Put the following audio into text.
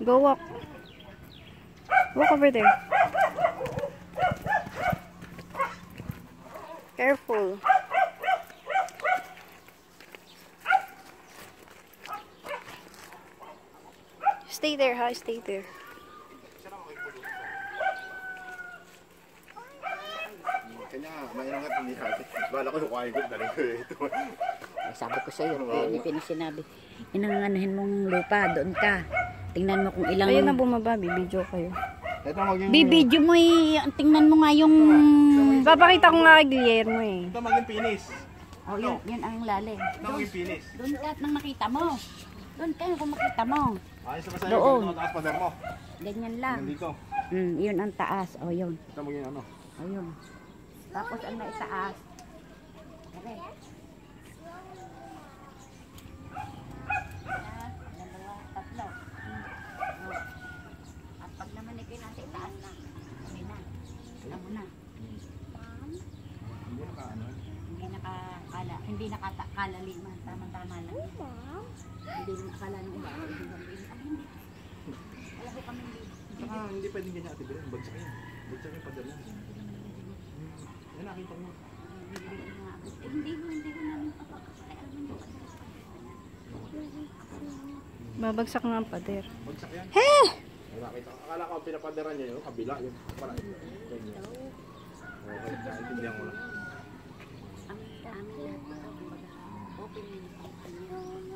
Go walk. Walk over there. Careful. Stay there, ha? Stay there. Kanya, mayroon nga hindi natin. Bala ko yung kain ko, dali ko ito. Sabi ko sa'yo, hindi sinabi. Inanganuhin mong lupa, doon ka. Tingnan mo kung ilang... Ayun na bumaba, bibidyo kayo. Bibidyo mo eh, tingnan mo nga yung... Papakita ko nga kay Guillermo eh. Ito maging finish. Oh, yun ang lalim. Ito maging finish. Doon ka nang makita mo. Doon ka kung makita mo. Ayos na ba sa'yo? Doon. Ito mataas pader mo. Ganyan lang. Nandito. Yun ang taas. O, yun. Ito maging ano. O, yun. Tapos ang naitaas. Kare. Dalawa, tatlo. At pag naman ikinasa, itaas na. Okay na. Alam mo na. Hindi naka-ano. Hindi nakakalaliman. Tama-tama lang. Hindi nakakala ng iba. Hindi. Wala ko kami dito. Saka hindi pwedeng ganyan ate Belen. Bagsak yan. Bagsak yung pader yan. Yan nakita mo. Hindi ko namin papakasalayan mo. Babagsak nga ang pader. Bagsak yan. Hey! Nakita ko. Akala ko pinapaderan niya yung kabila. Yung para ganyan. Okay, naintindihan ko lang. Ang amin lahat ito, kumbaga, open yun ang kanya.